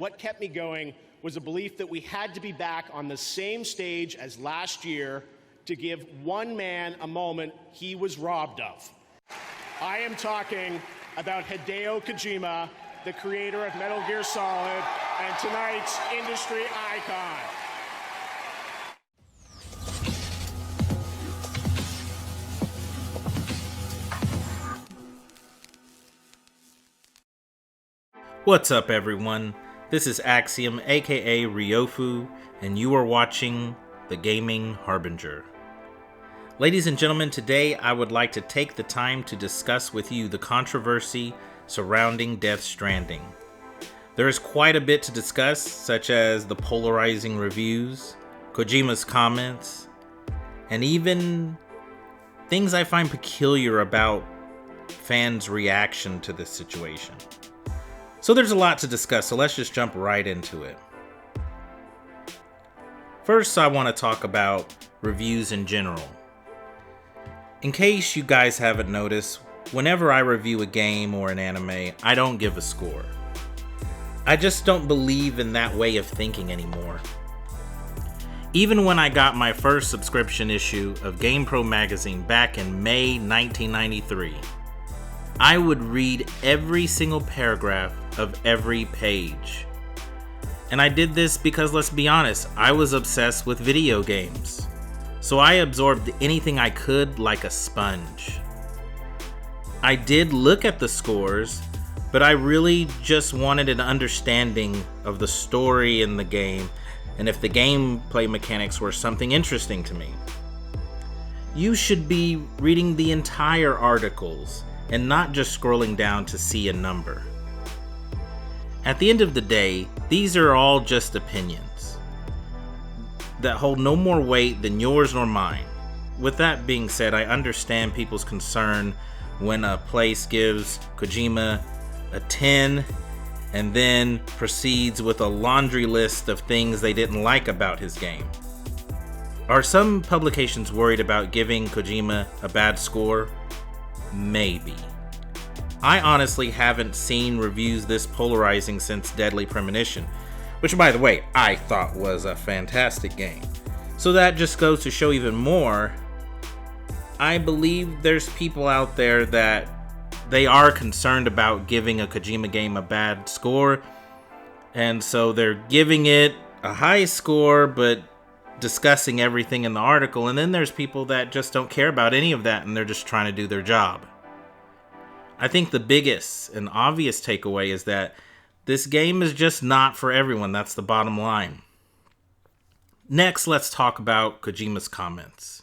What kept me going was a belief that we had to be back on the same stage as last year to give one man a moment he was robbed of. I am talking about Hideo Kojima, the creator of Metal Gear Solid and tonight's industry icon. What's up, everyone? This is Axiom, aka Ryofu, and you are watching The Gaming Harbinger. Ladies and gentlemen, today I would like to take the time to discuss with you the controversy surrounding Death Stranding. There is quite a bit to discuss, such as the polarizing reviews, Kojima's comments, and even things I find peculiar about fans' reaction to this situation. So there's a lot to discuss, so let's just jump right into it. First, I want to talk about reviews in general. In case you guys haven't noticed, whenever I review a game or an anime, I don't give a score. I just don't believe in that way of thinking anymore. Even when I got my first subscription issue of GamePro magazine back in May 1993, I would read every single paragraph of every page. And I did this because, let's be honest, I was obsessed with video games. So I absorbed anything I could like a sponge. I did look at the scores, but I really just wanted an understanding of the story in the game and if the gameplay mechanics were something interesting to me. You should be reading the entire articles and not just scrolling down to see a number. At the end of the day, these are all just opinions that hold no more weight than yours nor mine. With that being said, I understand people's concern when a place gives Kojima a 10 and then proceeds with a laundry list of things they didn't like about his game. Are some publications worried about giving Kojima a bad score? Maybe. I honestly haven't seen reviews this polarizing since Deadly Premonition, which, by the way, I thought was a fantastic game. So that just goes to show even more, I believe there's people out there that they are concerned about giving a Kojima game a bad score, and so they're giving it a high score but discussing everything in the article, and then there's people that just don't care about any of that and they're just trying to do their job. I think the biggest and obvious takeaway is that this game is just not for everyone. That's the bottom line. Next, let's talk about Kojima's comments.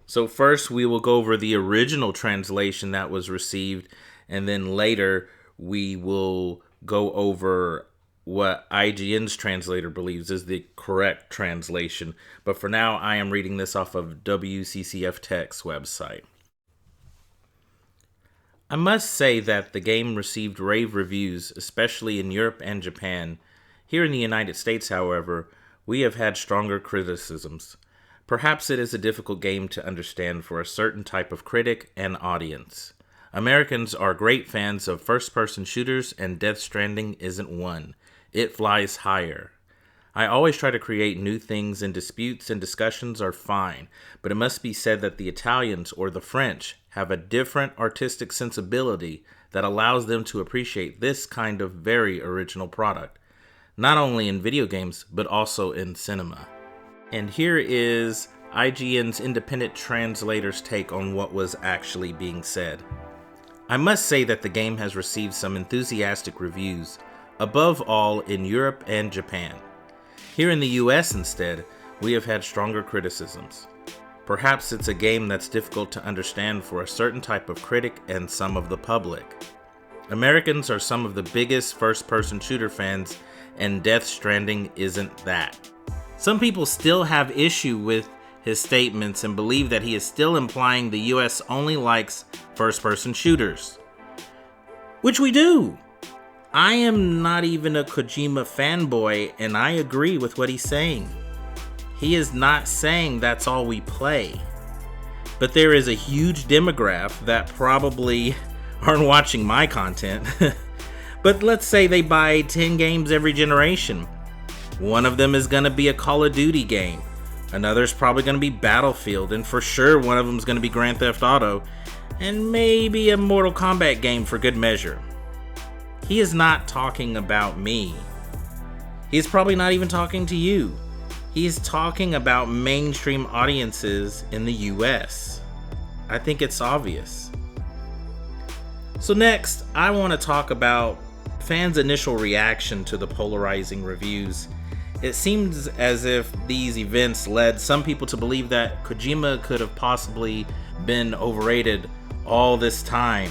So first, we will go over the original translation that was received, and then later we will go over what IGN's translator believes is the correct translation. But for now, I am reading this off of WCCF Tech's website. I must say that the game received rave reviews, especially in Europe and Japan. Here in the United States, however, we have had stronger criticisms. Perhaps it is a difficult game to understand for a certain type of critic and audience. Americans are great fans of first-person shooters, and Death Stranding isn't one. It flies higher. I always try to create new things, and disputes and discussions are fine, but it must be said that the Italians or the French have a different artistic sensibility that allows them to appreciate this kind of very original product, not only in video games, but also in cinema. And here is IGN's independent translator's take on what was actually being said. I must say that the game has received some enthusiastic reviews, above all in Europe and Japan. Here in the US instead, we have had stronger criticisms. Perhaps it's a game that's difficult to understand for a certain type of critic and some of the public. Americans are some of the biggest first-person shooter fans, and Death Stranding isn't that. Some people still have issue with his statements and believe that he is still implying the US only likes first-person shooters. Which we do! I am not even a Kojima fanboy, and I agree with what he's saying. He is not saying that's all we play. But there is a huge demographic that probably aren't watching my content, But let's say they buy 10 games every generation. One of them is going to be a Call of Duty game. Another's probably going to be Battlefield, and for sure one of them is going to be Grand Theft Auto, and maybe a Mortal Kombat game for good measure. He is not talking about me. He's probably not even talking to you. He's talking about mainstream audiences in the US. I think it's obvious. So next, I want to talk about fans' initial reaction to the polarizing reviews. It seems as if these events led some people to believe that Kojima could have possibly been overrated all this time.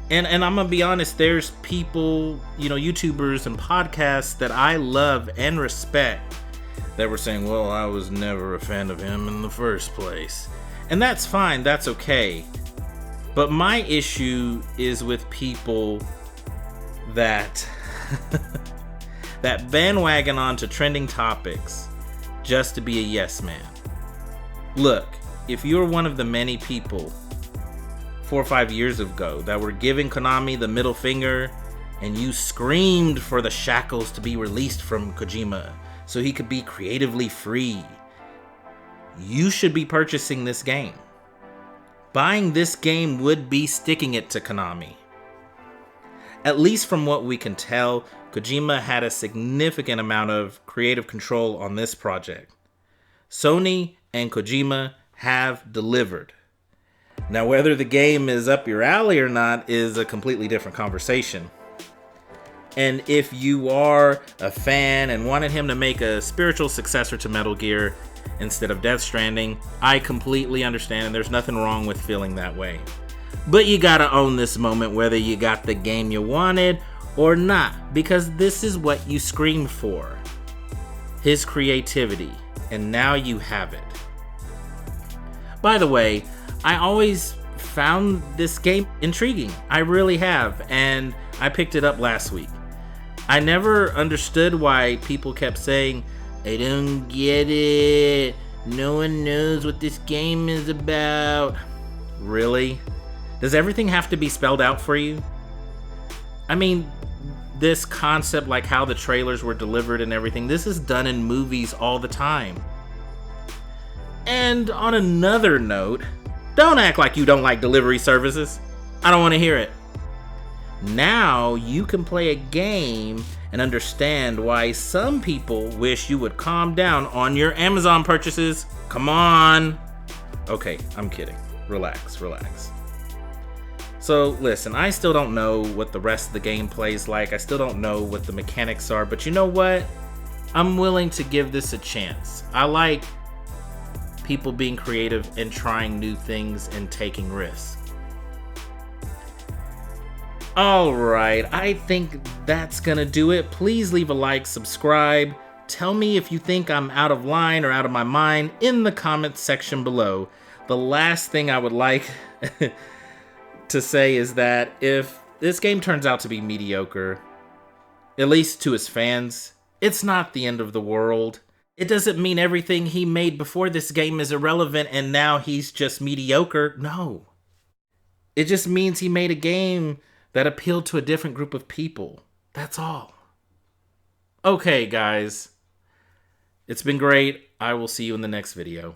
And I'm gonna be honest, there's people, YouTubers and podcasts that I love and respect that were saying, well, I was never a fan of him in the first place. And that's fine, that's okay. But my issue is with people that that bandwagon onto trending topics just to be a yes man. Look, if you're one of the many people 4 or 5 years ago that were giving Konami the middle finger and you screamed for the shackles to be released from Kojima so he could be creatively free, you should be purchasing this game. Buying this game would be sticking it to Konami. At least from what we can tell, Kojima had a significant amount of creative control on this project. Sony and Kojima have delivered. Now, whether the game is up your alley or not is a completely different conversation. And if you are a fan and wanted him to make a spiritual successor to Metal Gear instead of Death Stranding, I completely understand, and there's nothing wrong with feeling that way. But you gotta own this moment whether you got the game you wanted or not, because this is what you screamed for. His creativity, and now you have it. By the way, I always found this game intriguing. I really have, and I picked it up last week. I never understood why people kept saying, I don't get it. No one knows what this game is about. Really? Does everything have to be spelled out for you? I mean, this concept, like how the trailers were delivered and everything, this is done in movies all the time. And on another note, don't act like you don't like delivery services. I don't want to hear it. Now you can play a game and understand why some people wish you would calm down on your Amazon purchases. Come on. Okay, I'm kidding. Relax. So listen, I still don't know what the rest of the game plays like. I still don't know what the mechanics are, but you know what? I'm willing to give this a chance. I like people being creative and trying new things and taking risks. Alright, I think that's gonna do it. Please leave a like, subscribe. Tell me if you think I'm out of line or out of my mind in the comments section below. The last thing I would like to say is that if this game turns out to be mediocre, at least to his fans, it's not the end of the world. It doesn't mean everything he made before this game is irrelevant and now he's just mediocre. No. It just means he made a game that appealed to a different group of people. That's all. Okay, guys. It's been great. I will see you in the next video.